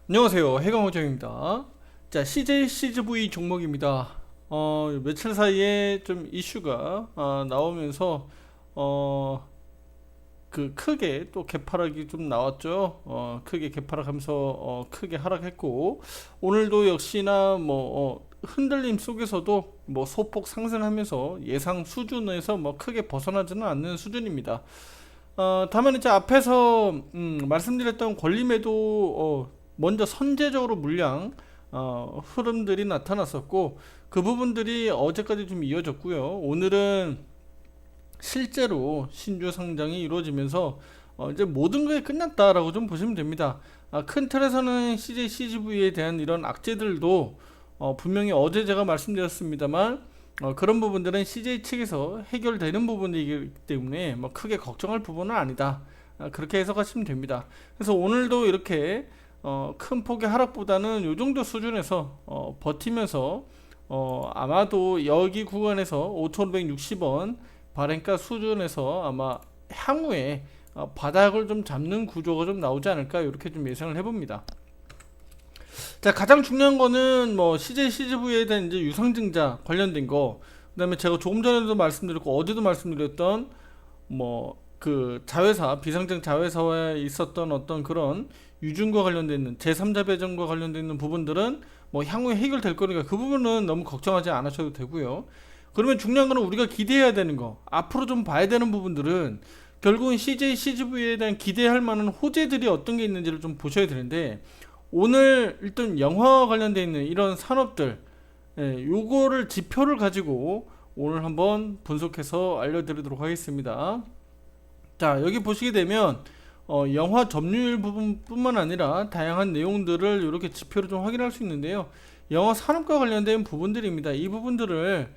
안녕하세요. 해강호정입니다. 자, CJ CGV 종목입니다. 며칠 사이에 좀 이슈가 나오면서 어, 크게 또 개파락이 좀 나왔죠. 크게 개파락하면서 크게 하락했고 오늘도 역시나 흔들림 속에서도 소폭 상승하면서 예상 수준에서 크게 벗어나지는 않는 수준입니다. 다만 이제 앞에서 말씀드렸던 권리매도 먼저 선제적으로 물량 흐름들이 나타났었고 그 부분들이 어제까지 좀 이어졌고요. 오늘은 실제로 신주 상장이 이루어지면서 이제 모든 게 끝났다라고 좀 보시면 됩니다. 큰 틀에서는 CJ CGV에 대한 이런 악재들도 분명히 어제 제가 말씀드렸습니다만 그런 부분들은 CJ 측에서 해결되는 부분이기 때문에 크게 걱정할 부분은 아니다. 그렇게 해석하시면 됩니다. 그래서 오늘도 이렇게 큰 폭의 하락보다는 요 정도 수준에서 버티면서 아마도 여기 구간에서 5,560원 발행가 수준에서 아마 향후에 바닥을 좀 잡는 구조가 좀 나오지 않을까 이렇게 좀 예상을 해봅니다. 자, 가장 중요한 거는 CJ CGV에 대한 이제 유상증자 관련된 거, 그다음에 제가 조금 전에도 말씀드렸고 어제도 말씀드렸던 자회사 비상장 자회사에 있었던 어떤 그런 유증과 관련된 있는 제3자 배정과 관련된 있는 부분들은 향후에 해결될 거니까 그 부분은 너무 걱정하지 않으셔도 되고요. 그러면 중요한 거는 우리가 기대해야 되는 거, 앞으로 좀 봐야 되는 부분들은 결국은 CJ CGV에 대한 기대할 만한 호재들이 어떤 게 있는지를 좀 보셔야 되는데 오늘 일단 영화 관련돼 있는 이런 산업들, 요거를 지표를 가지고 오늘 한번 분석해서 알려드리도록 하겠습니다. 자, 여기 보시게 되면 영화 점유율 부분뿐만 아니라 다양한 내용들을 이렇게 지표로 좀 확인할 수 있는데요. 영화 산업과 관련된 부분들입니다. 이 부분들을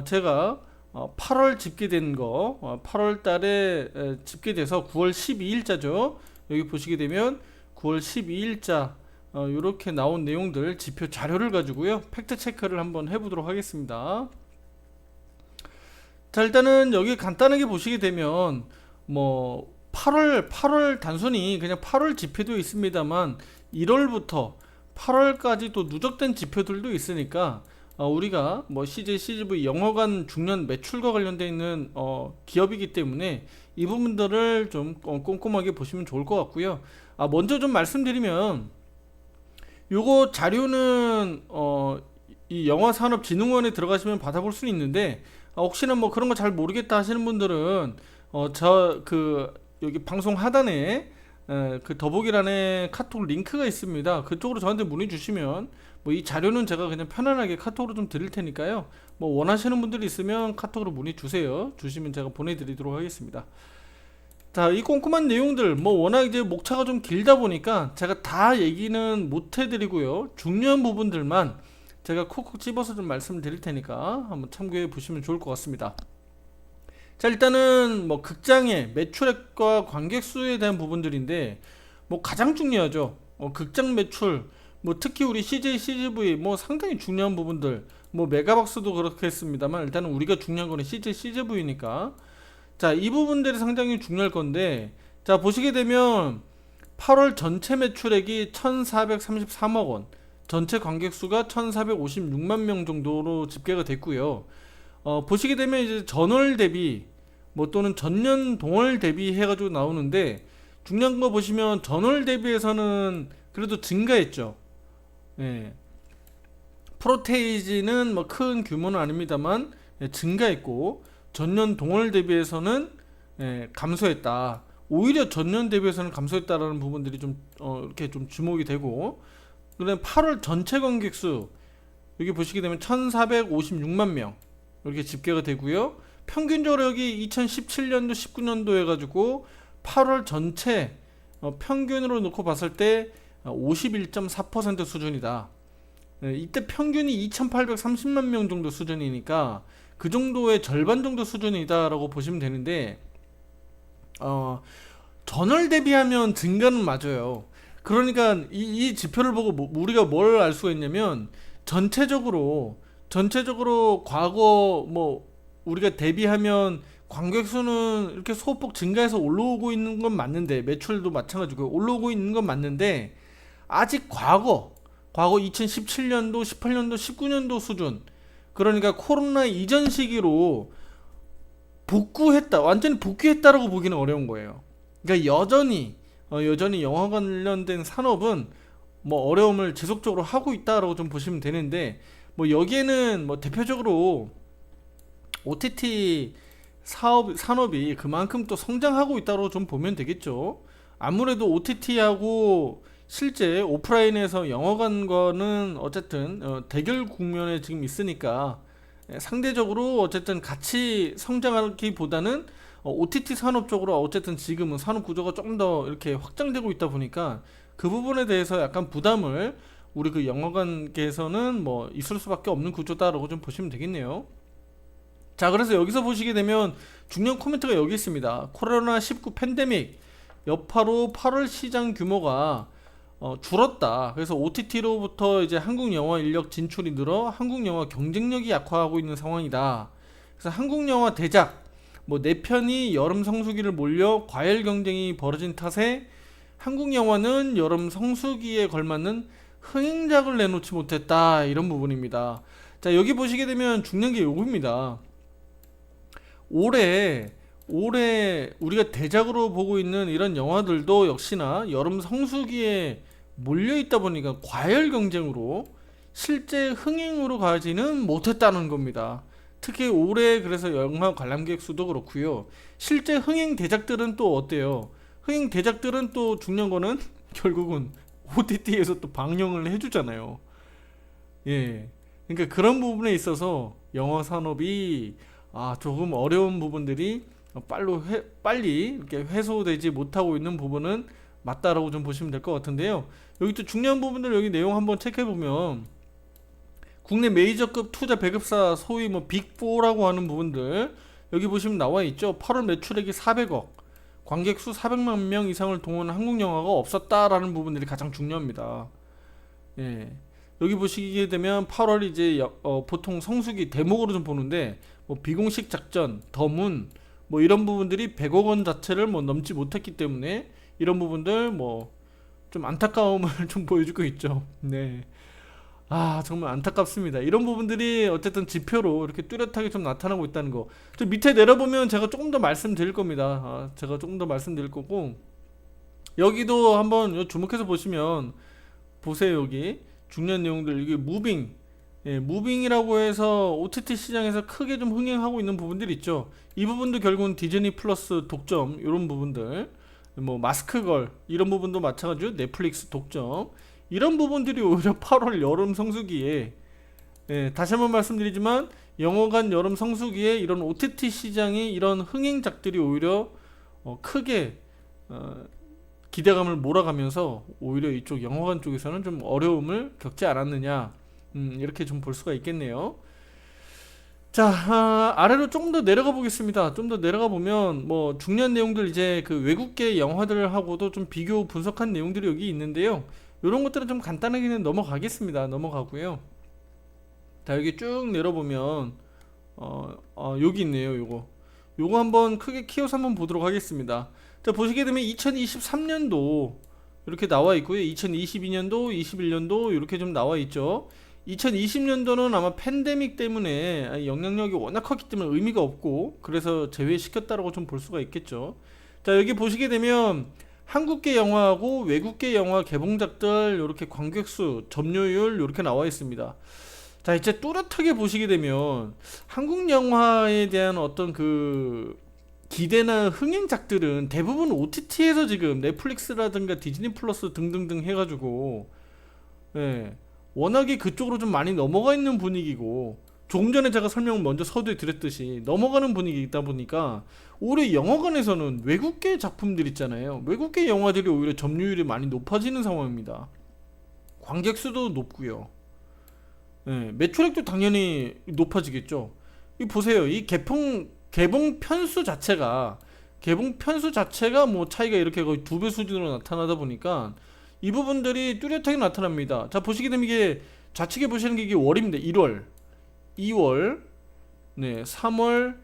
제가 8월 집계된 거, 8월 달에 집계돼서 9월 12일자죠. 여기 보시게 되면 9월 12일자 이렇게 나온 내용들 지표 자료를 가지고요. 팩트 체크를 한번 해보도록 하겠습니다. 자, 일단은 여기 간단하게 보시게 되면 8월 단순히 그냥 8월 지표도 있습니다만 1월부터 8월까지 또 누적된 지표들도 있으니까 우리가 CJ CGV 영화관 중년 매출과 관련되어 있는 기업이기 때문에 이 부분들을 좀 꼼꼼하게 보시면 좋을 것 같고요. 먼저 좀 말씀드리면 요거 자료는 이 영화산업진흥원에 들어가시면 받아볼 수는 있는데 혹시나 그런 거 잘 모르겠다 하시는 분들은 여기 방송 하단에 그 더보기란에 카톡 링크가 있습니다. 그쪽으로 저한테 문의 주시면 이 자료는 제가 그냥 편안하게 카톡으로 좀 드릴 테니까요. 원하시는 분들이 있으면 카톡으로 문의 주세요. 주시면 제가 보내드리도록 하겠습니다. 자, 이 꼼꼼한 내용들 워낙 이제 목차가 좀 길다 보니까 제가 다 얘기는 못 해드리고요. 중요한 부분들만 제가 콕콕 집어서 좀 말씀을 드릴 테니까 한번 참고해 보시면 좋을 것 같습니다. 자, 일단은 극장의 매출액과 관객 수에 대한 부분들인데 가장 중요하죠. 극장 매출, 특히 우리 CJ CGV 상당히 중요한 부분들, 메가박스도 그렇게 했습니다만 일단은 우리가 중요한 거는 CJ CGV니까 자, 이 부분들이 상당히 중요할 건데, 자, 보시게 되면 8월 전체 매출액이 1,433억 원, 전체 관객 수가 1,456만 명 정도로 집계가 됐고요. 보시게 되면 이제 전월 대비 또는 전년 동월 대비 해가지고 나오는데 중요한 거 보시면 전월 대비해서는 그래도 증가했죠. 예. 프로테이지는 큰 규모는 아닙니다만 증가했고 전년 동월 대비해서는 감소했다. 오히려 전년 대비해서는 감소했다라는 부분들이 좀 이렇게 좀 주목이 되고 그다음 8월 전체 관객 수 여기 보시게 되면 1,456만 명 이렇게 집계가 되고요. 평균적으로 여기 2017년도 19년도 해가지고 8월 전체 평균으로 놓고 봤을 때 51.4% 수준이다. 이때 평균이 2,830만 명 정도 수준이니까 그 정도의 절반 정도 수준이다라고 보시면 되는데 전월 대비하면 증가는 맞아요. 그러니까 이 지표를 보고 우리가 뭘 알 수가 있냐면 전체적으로 과거 우리가 대비하면 관객 수는 이렇게 소폭 증가해서 올라오고 있는 건 맞는데 매출도 마찬가지고 올라오고 있는 건 맞는데 아직 과거 2017년도, 18년도, 19년도 수준, 그러니까 코로나 이전 시기로 복구했다, 완전히 복귀했다라고 보기는 어려운 거예요. 그러니까 여전히 영화 관련된 산업은 뭐 어려움을 지속적으로 하고 있다라고 좀 보시면 되는데, 뭐 여기에는 뭐 대표적으로 OTT 산업이 그만큼 또 성장하고 있다고 좀 보면 되겠죠. 아무래도 OTT하고 실제 오프라인에서 영화관과는 어쨌든 대결 국면에 지금 있으니까, 상대적으로 어쨌든 같이 성장하기보다는 OTT 산업 쪽으로 어쨌든 지금은 산업 구조가 조금 더 이렇게 확장되고 있다 보니까 그 부분에 대해서 약간 부담을 우리 그 영화관계에서는 뭐 있을 수밖에 없는 구조다라고 좀 보시면 되겠네요. 자, 그래서 여기서 보시게 되면 중요한 코멘트가 여기 있습니다. 코로나19 팬데믹 여파로 8월 시장 규모가 줄었다. 그래서 OTT로부터 이제 한국 영화 인력 진출이 늘어 한국 영화 경쟁력이 약화하고 있는 상황이다. 그래서 한국 영화 대작 뭐 네 편이 여름 성수기를 몰려 과열 경쟁이 벌어진 탓에 한국 영화는 여름 성수기에 걸맞는 흥행작을 내놓지 못했다. 이런 부분입니다. 자, 여기 보시게 되면 중요한 게 요겁니다. 올해 우리가 대작으로 보고 있는 이런 영화들도 역시나 여름 성수기에 몰려 있다 보니까 과열 경쟁으로 실제 흥행으로 가지는 못했다는 겁니다. 특히 올해 그래서 영화 관람객 수도 그렇고요. 실제 흥행 대작들은 또 어때요? 흥행 대작들은 또 중요한 거는 결국은 OTT에서 또 방영을 해주잖아요. 예. 그러니까 그런 부분에 있어서 영화 산업이 조금 어려운 부분들이 빨리 이렇게 해소되지 못하고 있는 부분은 맞다라고 좀 보시면 될 것 같은데요. 여기 또 중요한 부분들 여기 내용 한번 체크해 보면 국내 메이저급 투자 배급사 소위 뭐 빅4라고 하는 부분들 여기 보시면 나와 있죠. 8월 매출액이 400억, 관객 수 400만 명 이상을 동원한 한국 영화가 없었다라는 부분들이 가장 중요합니다. 예. 여기 보시게 되면 8월 이제 보통 성수기 대목으로 좀 보는데 뭐 비공식 작전, 더문 뭐 이런 부분들이 100억 원 자체를 뭐 넘지 못했기 때문에 이런 부분들 뭐 좀 안타까움을 좀 보여주고 있죠. 네. 정말 안타깝습니다. 이런 부분들이 어쨌든 지표로 이렇게 뚜렷하게 좀 나타나고 있다는 거. 저 밑에 내려보면 제가 조금 더 말씀드릴 겁니다. 제가 조금 더 말씀드릴 거고, 여기도 한번 주목해서 보시면 보세요. 여기 중요한 내용들, 이게 무빙이라고 해서 OTT 시장에서 크게 좀 흥행하고 있는 부분들이 있죠. 이 부분도 결국은 디즈니 플러스 독점, 이런 부분들, 뭐 마스크걸 이런 부분도 마찬가지로 넷플릭스 독점, 이런 부분들이 오히려 8월 여름 성수기에, 다시 한번 말씀드리지만 영화관 여름 성수기에 이런 OTT 시장이 이런 흥행작들이 오히려 크게 기대감을 몰아가면서 오히려 이쪽 영화관 쪽에서는 좀 어려움을 겪지 않았느냐, 이렇게 좀 볼 수가 있겠네요. 자, 아래로 조금 더 내려가 보겠습니다. 좀 더 내려가 보면 뭐 중요한 내용들, 이제 그 외국계 영화들하고도 좀 비교 분석한 내용들이 여기 있는데요. 이런 것들은 좀 간단하게는 넘어가겠습니다. 넘어가고요. 자, 여기 쭉 내려보면 여기 있네요. 요거 한번 크게 키워서 한번 보도록 하겠습니다. 자, 보시게 되면 2023년도 이렇게 나와 있고요. 2022년도, 21년도 이렇게 좀 나와 있죠. 2020년도는 아마 팬데믹 때문에 영향력이 워낙 컸기 때문에 의미가 없고, 그래서 제외시켰다라고 좀 볼 수가 있겠죠. 자, 여기 보시게 되면 한국계 영화하고 외국계 영화 개봉작들 이렇게 관객수, 점유율 이렇게 나와 있습니다. 자, 이제 뚜렷하게 보시게 되면 한국 영화에 대한 어떤 그 기대나 흥행작들은 대부분 OTT에서 지금 넷플릭스라든가 디즈니 플러스 등등등 해가지고, 예, 워낙에 그쪽으로 좀 많이 넘어가 있는 분위기고, 조금 전에 제가 설명을 먼저 서두에 드렸듯이 넘어가는 분위기이다 보니까 올해 영화관에서는 외국계 작품들 있잖아요. 외국계 영화들이 오히려 점유율이 많이 높아지는 상황입니다. 관객 수도 높고요. 예, 매출액도 당연히 높아지겠죠. 이 보세요. 이 개봉 편수 자체가 뭐 차이가 이렇게 거의 2배 수준으로 나타나다 보니까 이 부분들이 뚜렷하게 나타납니다. 자, 보시게 되면 이게 좌측에 보시는 게 이게 월입니다. 1월, 2월, 네, 3월,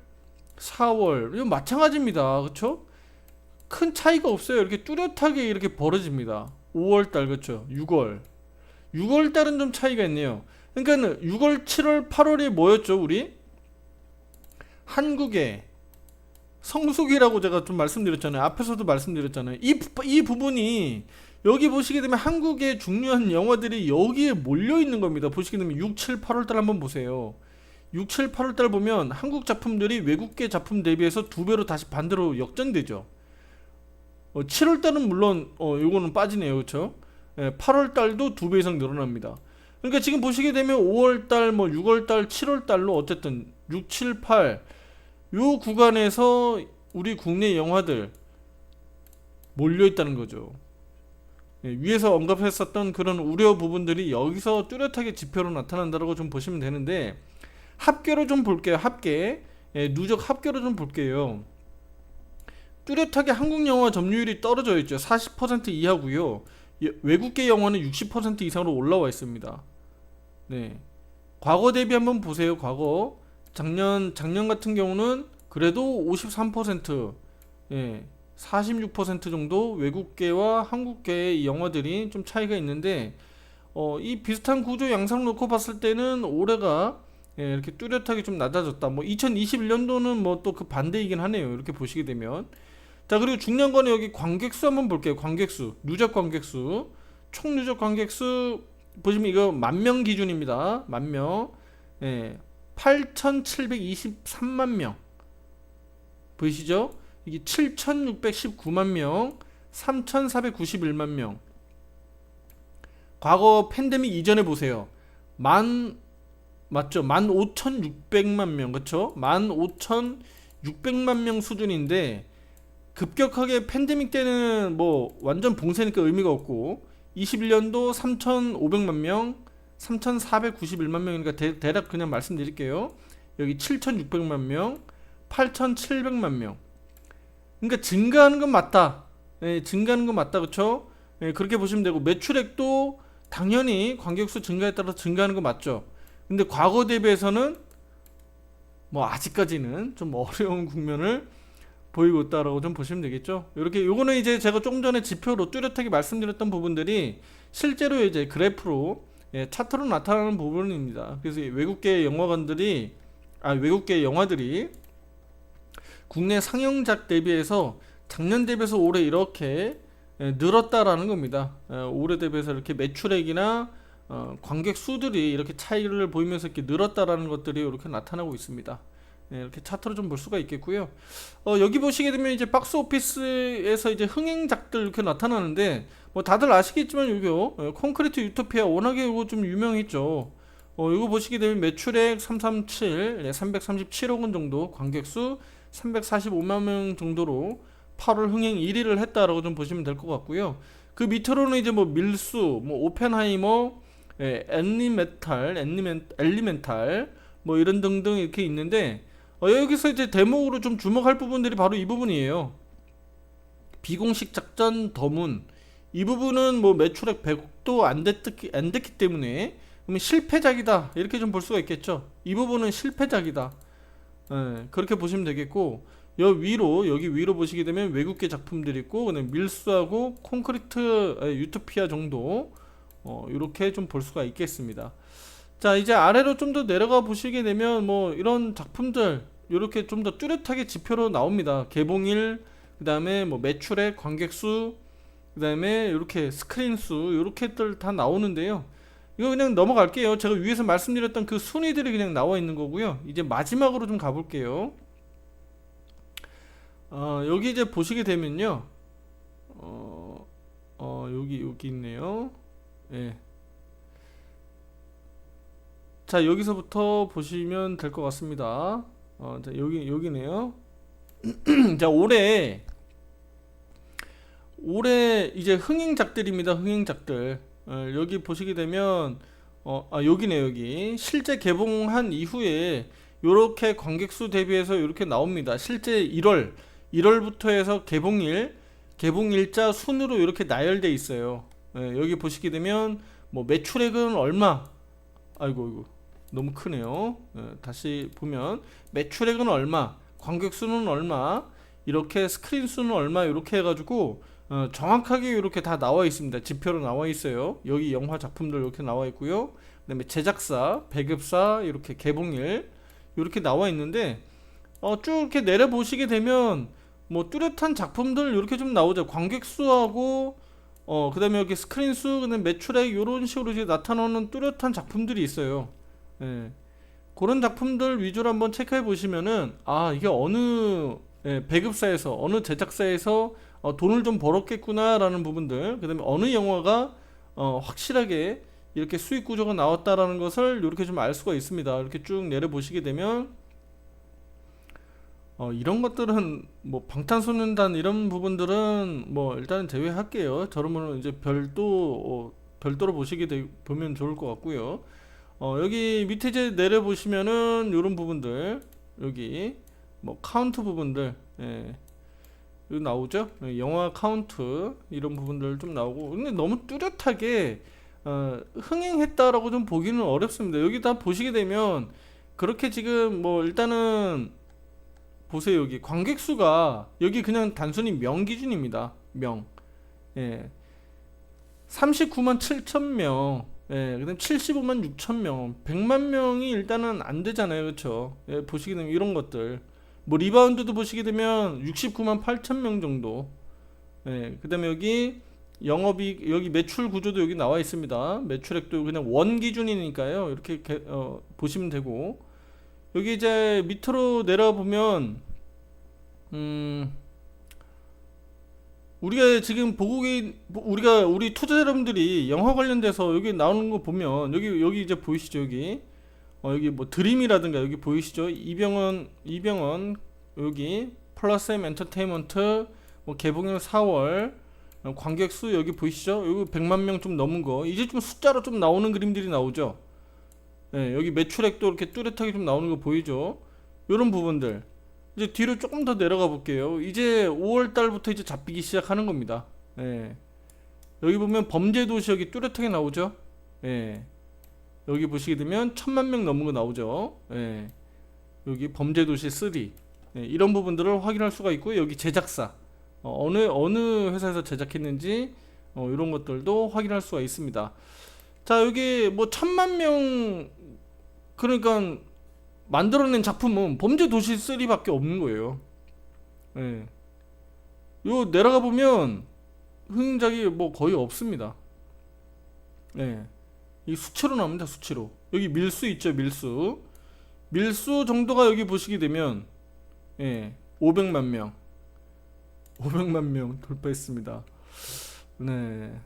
4월. 이거 마찬가지입니다. 그쵸? 큰 차이가 없어요. 이렇게 뚜렷하게 이렇게 벌어집니다. 5월달 그쵸. 6월달은 좀 차이가 있네요. 그러니까 6월, 7월, 8월이 뭐였죠 우리? 한국의 성수기라고 제가 좀 말씀드렸잖아요. 앞에서도 말씀드렸잖아요. 이 부분이 여기 보시게 되면 한국의 중요한 영화들이 여기에 몰려 있는 겁니다. 보시게 되면 6, 7, 8월 달 한번 보세요. 6, 7, 8월 달 보면 한국 작품들이 외국계 작품 대비해서 두 배로 다시 반대로 역전되죠. 7월 달은 물론 요거는 빠지네요. 그렇죠? 8월 달도 두 배 이상 늘어납니다. 그러니까 지금 보시게 되면 5월 달, 뭐 6월 달, 7월 달로 어쨌든 6, 7, 8 요 구간에서 우리 국내 영화들 몰려 있다는 거죠. 위에서 언급했었던 그런 우려 부분들이 여기서 뚜렷하게 지표로 나타난다고 좀 보시면 되는데 합계로 좀 볼게요. 합계. 누적 합계로 좀 볼게요. 뚜렷하게 한국 영화 점유율이 떨어져 있죠. 40% 이하고요. 외국계 영화는 60% 이상으로 올라와 있습니다. 네. 과거 대비 한번 보세요. 과거. 작년 같은 경우는 그래도 53%, 46% 정도 외국계와 한국계의 영화들이 좀 차이가 있는데 이 비슷한 구조 양상 놓고 봤을 때는 올해가 이렇게 뚜렷하게 좀 낮아졌다. 뭐 2021년도는 뭐 또 그 반대이긴 하네요. 이렇게 보시게 되면. 자, 그리고 중요한 거는 여기 관객수 한번 볼게요. 관객수, 누적 관객수, 총 누적 관객수 보시면 이거 만명 기준입니다. 만명. 8,723만 명. 보이시죠? 이게 7,619만 명, 3,491만 명. 과거 팬데믹 이전에 보세요. 맞죠? 15,600만 명, 그쵸? 15,600만 명 수준인데 급격하게 팬데믹 때는 뭐 완전 봉쇄니까 의미가 없고 21년도 3,500만 명, 3,491만 명이니까 대략 그냥 말씀드릴게요. 여기 7,600만 명, 8,700만 명. 그러니까 증가하는 건 맞다. 증가하는 건 맞다, 그렇죠? 그렇게 보시면 되고 매출액도 당연히 관객수 증가에 따라 증가하는 거 맞죠. 근데 과거 대비해서는 뭐 아직까지는 좀 어려운 국면을 보이고 있다라고 좀 보시면 되겠죠. 이렇게 요거는 이제 제가 조금 전에 지표로 뚜렷하게 말씀드렸던 부분들이 실제로 이제 그래프로 차트로 나타나는 부분입니다. 그래서 외국계 영화들이 국내 상영작 대비해서 작년 대비해서 올해 이렇게 늘었다라는 겁니다. 올해 대비해서 이렇게 매출액이나 관객 수들이 이렇게 차이를 보이면서 이렇게 늘었다라는 것들이 이렇게 나타나고 있습니다. 이렇게 차트로 좀 볼 수가 있겠고요. 여기 보시게 되면 이제 박스 오피스에서 이제 흥행작들 이렇게 나타나는데 뭐 다들 아시겠지만 이거 콘크리트 유토피아 워낙에 이거 좀 유명했죠. 이거 보시게 되면 매출액 337억 원 정도, 관객수 345만 명 정도로 8월 흥행 1위를 했다라고 좀 보시면 될 것 같고요. 그 밑으로는 이제 뭐 밀수, 뭐 오펜하이머, 엘리멘탈 뭐 이런 등등 이렇게 있는데 여기서 이제 대목으로 좀 주목할 부분들이 바로 이 부분이에요. 비공식 작전 더문. 이 부분은 뭐 매출액 100도 안 됐기 때문에 그러면 실패작이다 이렇게 좀 볼 수가 있겠죠. 이 부분은 실패작이다. 그렇게 보시면 되겠고 여기 위로 보시게 되면 외국계 작품들이 있고 그다음에 밀수하고 콘크리트 유토피아 정도 이렇게 좀 볼 수가 있겠습니다. 자, 이제 아래로 좀 더 내려가 보시게 되면 뭐 이런 작품들 이렇게 좀 더 뚜렷하게 지표로 나옵니다. 개봉일, 그 다음에 뭐 매출액, 관객수, 그 다음에 이렇게 스크린수 이렇게들 다 나오는데요. 이거 그냥 넘어갈게요. 제가 위에서 말씀드렸던 그 순위들이 그냥 나와 있는 거고요. 이제 마지막으로 좀 가볼게요. 여기 이제 보시게 되면요. 여기 있네요. 예. 자, 여기서부터 보시면 될 것 같습니다. 자, 여기네요. 자, 올해 이제 흥행작들입니다. 흥행작들. 여기 보시게 되면 여기네. 여기 실제 개봉한 이후에 요렇게 관객수 대비해서 이렇게 나옵니다. 실제 1월부터 해서 개봉일자 순으로 이렇게 나열돼 있어요. 여기 보시게 되면 뭐 매출액은 얼마, 아이고 너무 크네요. 다시 보면 매출액은 얼마, 관객수는 얼마, 이렇게 스크린 수는 얼마 이렇게 해가지고 정확하게 이렇게 다 나와 있습니다. 지표로 나와 있어요. 여기 영화 작품들 이렇게 나와 있고요. 그다음에 제작사, 배급사, 이렇게 개봉일 이렇게 나와 있는데 쭉 이렇게 내려 보시게 되면 뭐 뚜렷한 작품들 이렇게 좀 나오죠. 관객 수하고 그다음에 여기 스크린 수, 그다음에 매출액 이런 식으로 이제 나타나는 뚜렷한 작품들이 있어요. 예. 그런 작품들 위주로 한번 체크해 보시면은 이게 어느 배급사에서 어느 제작사에서 돈을 좀 벌었겠구나라는 부분들, 그다음에 어느 영화가 확실하게 이렇게 수익 구조가 나왔다라는 것을 이렇게 좀 알 수가 있습니다. 이렇게 쭉 내려 보시게 되면 이런 것들은 뭐 방탄소년단 이런 부분들은 뭐 일단은 제외할게요. 저러면 이제 별도로 보면 좋을 것 같고요. 여기 밑에 이제 내려 보시면은 이런 부분들, 여기 뭐 카운트 부분들, 여기 나오죠? 영화 카운트 이런 부분들 좀 나오고, 근데 너무 뚜렷하게 흥행했다라고 좀 보기는 어렵습니다. 여기 다 보시게 되면 그렇게 지금 뭐 일단은 보세요. 여기 관객 수가 여기 그냥 단순히 명 기준입니다. 명. 예. 39만 7천 명. 예. 그다음 75만 6천 명. 100만 명이 일단은 안 되잖아요. 그렇죠? 예, 보시게 되면 이런 것들. 뭐 리바운드도 보시게 되면 69만 8천 명 정도. 예. 그다음에 여기 영업이익, 여기 매출 구조도 여기 나와 있습니다. 매출액도 그냥 원 기준이니까요. 이렇게 보시면 되고, 여기 이제 밑으로 내려보면 우리가 지금 우리 투자 여러분들이 영화 관련돼서 여기 나오는 거 보면 여기 이제 보이시죠? 여기 뭐 드림이라든가 여기 보이시죠? 이병헌 여기 플러스 M 엔터테인먼트 뭐 개봉일 4월 관객 수 여기 보이시죠? 여기 100만 명 좀 넘은 거, 이제 좀 숫자로 좀 나오는 그림들이 나오죠. 네, 여기 매출액도 이렇게 뚜렷하게 좀 나오는 거 보이죠? 이런 부분들. 이제 뒤로 조금 더 내려가 볼게요. 이제 5월 달부터 이제 잡히기 시작하는 겁니다. 예. 여기 보면 범죄도시 여기 뚜렷하게 나오죠? 예. 여기 보시게 되면 1000만 명 넘은 거 나오죠? 예. 여기 범죄도시 3. 예, 이런 부분들을 확인할 수가 있고요. 여기 제작사. 어느 회사에서 제작했는지 이런 것들도 확인할 수가 있습니다. 자, 여기 뭐 1000만 명, 그러니까 만들어낸 작품은 범죄도시 3밖에 없는 거예요. 예. 요 내려가 보면 흥행작이 뭐 거의 없습니다. 예. 이 수치로 나옵니다. 수치로. 여기 밀수 있죠, 밀수. 밀수 정도가 여기 보시게 되면 500만 명. 500만 명 돌파했습니다. 네.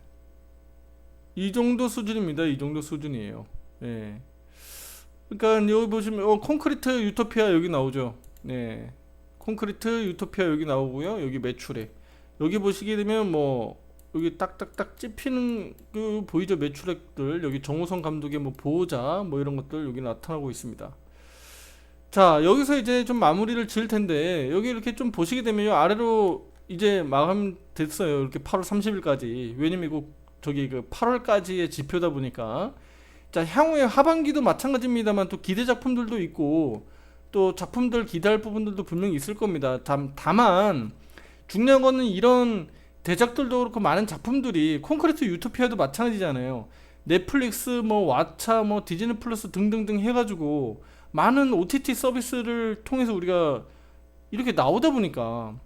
이 정도 수준입니다. 이 정도 수준이에요. 예. 그러니까 여기 보시면 콘크리트 유토피아 여기 나오죠. 네. 콘크리트 유토피아 여기 나오고요. 여기 매출액. 여기 보시게 되면 뭐 여기 딱딱딱 찝히는 그 보이죠? 매출액들. 여기 정우성 감독의 뭐 보호자 뭐 이런 것들 여기 나타나고 있습니다. 자, 여기서 이제 좀 마무리를 지을 텐데, 여기 이렇게 좀 보시게 되면 아래로 이제 마감됐어요. 이렇게 8월 30일까지. 왜냐면 이거 저기 그 8월까지의 지표다 보니까. 자, 향후에 하반기도 마찬가지입니다만 또 기대 작품들도 있고 또 작품들 기대할 부분들도 분명히 있을 겁니다. 다만 중요한 거는 이런 대작들도 그렇고 많은 작품들이 콘크리트 유토피아도 마찬가지잖아요. 넷플릭스 뭐 왓챠 뭐 디즈니 플러스 등등등 해가지고 많은 OTT 서비스를 통해서 우리가 이렇게 나오다 보니까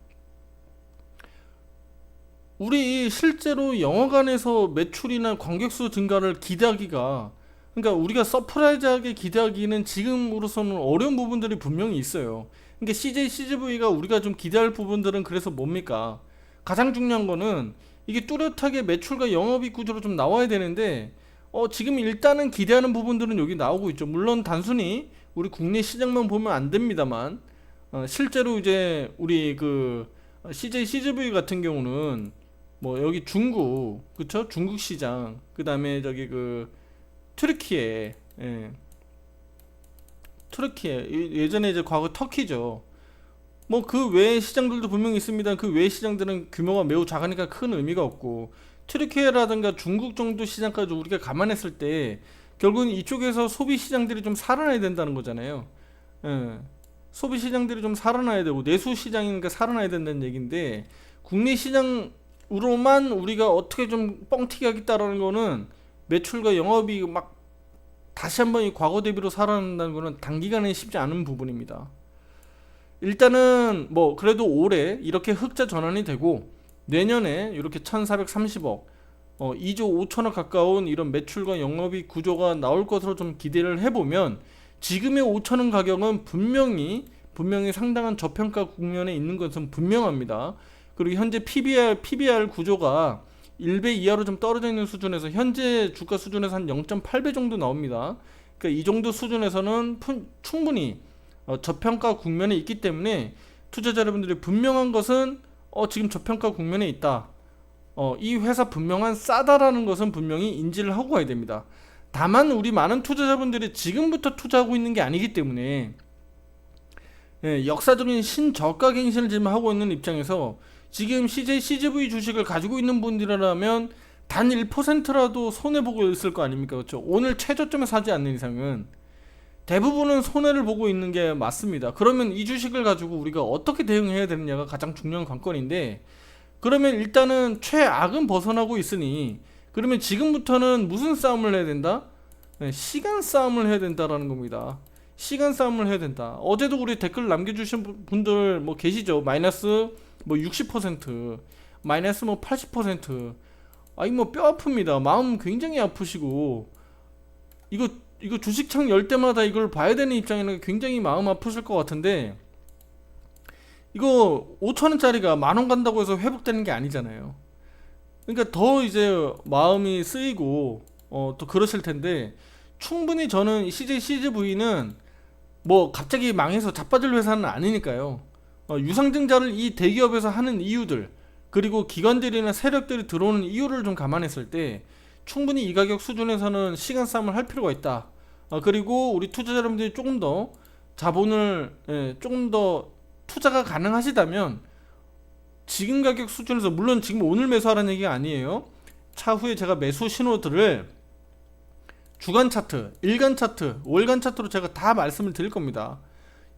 우리 실제로 영화관에서 매출이나 관객수 증가를 기대하기가, 그러니까 우리가 서프라이즈하게 기대하기는 지금으로서는 어려운 부분들이 분명히 있어요. 그러니까 CJ, CGV가 우리가 좀 기대할 부분들은 그래서 뭡니까? 가장 중요한 거는 이게 뚜렷하게 매출과 영업이익 구조로 좀 나와야 되는데 지금 일단은 기대하는 부분들은 여기 나오고 있죠. 물론 단순히 우리 국내 시장만 보면 안 됩니다만 실제로 이제 우리 그 CJ, CGV 같은 경우는 뭐 여기 중국, 그쵸? 중국 시장, 그 다음에 저기 그 트르키에, 트르키에 예전에 이제 과거 터키죠. 뭐 그 외의 시장들도 분명히 있습니다. 그 외의 시장들은 규모가 매우 작으니까 큰 의미가 없고, 트르키에라든가 중국 정도 시장까지 우리가 감안했을 때 결국은 이쪽에서 소비 시장들이 좀 살아나야 된다는 거잖아요. 예. 소비 시장들이 좀 살아나야 되고 내수 시장이니까 살아나야 된다는 얘기인데, 국내 시장 우로만 우리가 어떻게 좀 뻥튀기 하겠다라는 거는 매출과 영업이익 막 다시 한번 이 과거 대비로 살아난다는 거는 단기간에 쉽지 않은 부분입니다. 일단은 뭐 그래도 올해 이렇게 흑자 전환이 되고 내년에 이렇게 1430억 2조 5천억 가까운 이런 매출과 영업이익 구조가 나올 것으로 좀 기대를 해보면 지금의 5천원 가격은 분명히 상당한 저평가 국면에 있는 것은 분명합니다. 그리고 현재 PBR 구조가 1배 이하로 좀 떨어져 있는 수준에서 현재 주가 수준에서 한 0.8배 정도 나옵니다. 그러니까 이 정도 수준에서는 충분히 저평가 국면에 있기 때문에 투자자 여러분들이 분명한 것은 지금 저평가 국면에 있다. 이 회사 분명한 싸다라는 것은 분명히 인지를 하고 가야 됩니다. 다만 우리 많은 투자자분들이 지금부터 투자하고 있는 게 아니기 때문에 역사적인 신저가 갱신을 지금 하고 있는 입장에서 지금 CJ CGV 주식을 가지고 있는 분들이라면 단 1%라도 손해보고 있을 거 아닙니까? 그렇죠? 오늘 최저점에 사지 않는 이상은 대부분은 손해를 보고 있는 게 맞습니다. 그러면 이 주식을 가지고 우리가 어떻게 대응해야 되느냐가 가장 중요한 관건인데, 그러면 일단은 최악은 벗어나고 있으니 그러면 지금부터는 무슨 싸움을 해야 된다? 시간 싸움을 해야 된다라는 겁니다. 시간 싸움을 해야 된다. 어제도 우리 댓글 남겨주신 분들 뭐 계시죠? 마이너스 뭐 60%, 마이너스 뭐 80%. 아이 뭐 뼈 아픕니다. 마음 굉장히 아프시고 이거 주식창 열 때마다 이걸 봐야 되는 입장에는 굉장히 마음 아프실 것 같은데, 이거 5천원짜리가 만원 간다고 해서 회복되는 게 아니잖아요. 그러니까 더 이제 마음이 쓰이고 또 그러실 텐데, 충분히 저는 CJ CGV는 뭐 갑자기 망해서 자빠질 회사는 아니니까요. 유상증자를 이 대기업에서 하는 이유들, 그리고 기관들이나 세력들이 들어오는 이유를 좀 감안했을 때 충분히 이 가격 수준에서는 시간 싸움을 할 필요가 있다. 그리고 우리 투자자 여러분들이 조금 더 자본을 조금 더 투자가 가능하시다면 지금 가격 수준에서, 물론 지금 오늘 매수하라는 얘기가 아니에요. 차후에 제가 매수 신호들을 주간 차트, 일간 차트, 월간 차트로 제가 다 말씀을 드릴 겁니다.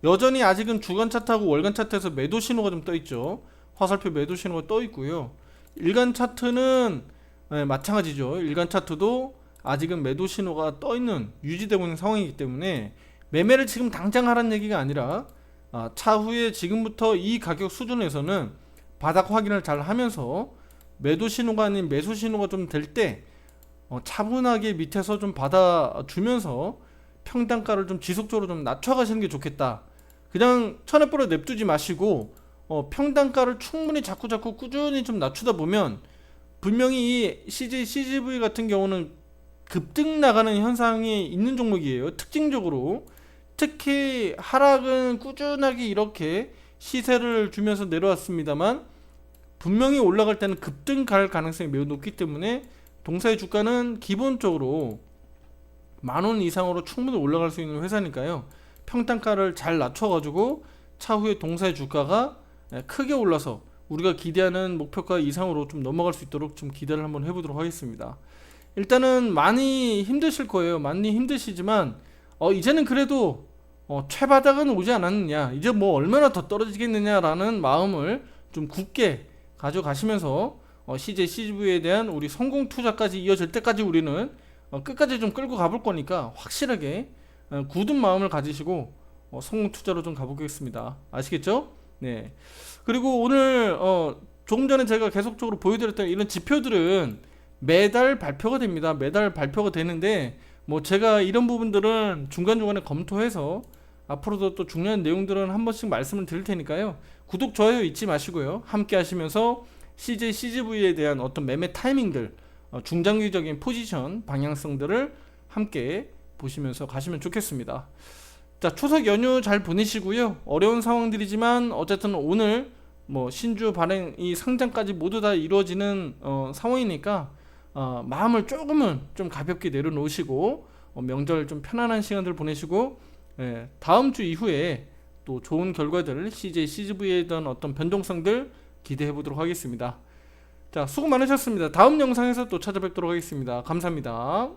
여전히 아직은 주간 차트하고 월간 차트에서 매도 신호가 좀 떠 있죠. 화살표 매도 신호가 떠 있고요. 일간 차트는 마찬가지죠. 일간 차트도 아직은 매도 신호가 떠 있는, 유지되고 있는 상황이기 때문에 매매를 지금 당장 하라는 얘기가 아니라 차후에 지금부터 이 가격 수준에서는 바닥 확인을 잘 하면서 매도 신호가 아닌 매수 신호가 좀 될 때 차분하게 밑에서 좀 받아주면서 평단가를 좀 지속적으로 좀 낮춰가시는 게 좋겠다. 그냥 천에뿌려 냅두지 마시고 평단가를 충분히 자꾸 꾸준히 좀 낮추다 보면 분명히 이 CJ CGV 같은 경우는 급등 나가는 현상이 있는 종목이에요. 특징적으로 특히 하락은 꾸준하게 이렇게 시세를 주면서 내려왔습니다만 분명히 올라갈 때는 급등 갈 가능성이 매우 높기 때문에 동사의 주가는 기본적으로 만원 이상으로 충분히 올라갈 수 있는 회사니까요. 평단가를 잘 낮춰가지고 차후에 동사의 주가가 크게 올라서 우리가 기대하는 목표가 이상으로 좀 넘어갈 수 있도록 좀 기대를 한번 해보도록 하겠습니다. 일단은 많이 힘드실 거예요. 많이 힘드시지만 이제는 그래도 최바닥은 오지 않았느냐, 이제 뭐 얼마나 더 떨어지겠느냐라는 마음을 좀 굳게 가져가시면서 CJ CGV에 대한 우리 성공 투자까지 이어질 때까지 우리는 끝까지 좀 끌고 가볼 거니까 확실하게 굳은 마음을 가지시고 성공 투자로 좀 가보겠습니다. 아시겠죠? 네. 그리고 오늘 조금 전에 제가 계속적으로 보여드렸던 이런 지표들은 매달 발표가 됩니다. 매달 발표가 되는데 뭐 제가 이런 부분들은 중간중간에 검토해서 앞으로도 또 중요한 내용들은 한 번씩 말씀을 드릴 테니까요. 구독, 좋아요 잊지 마시고요. 함께 하시면서 CJ CGV에 대한 어떤 매매 타이밍들, 중장기적인 포지션 방향성들을 함께 보시면서 가시면 좋겠습니다. 자, 추석 연휴 잘 보내시고요. 어려운 상황들이지만 어쨌든 오늘 뭐 신주 발행 이 상장까지 모두 다 이루어지는 상황이니까 마음을 조금은 좀 가볍게 내려놓으시고 명절 좀 편안한 시간들 보내시고 다음 주 이후에 또 좋은 결과들 CJ CGV에 대한 어떤 변동성들 기대해 보도록 하겠습니다. 자, 수고 많으셨습니다. 다음 영상에서 또 찾아뵙도록 하겠습니다. 감사합니다.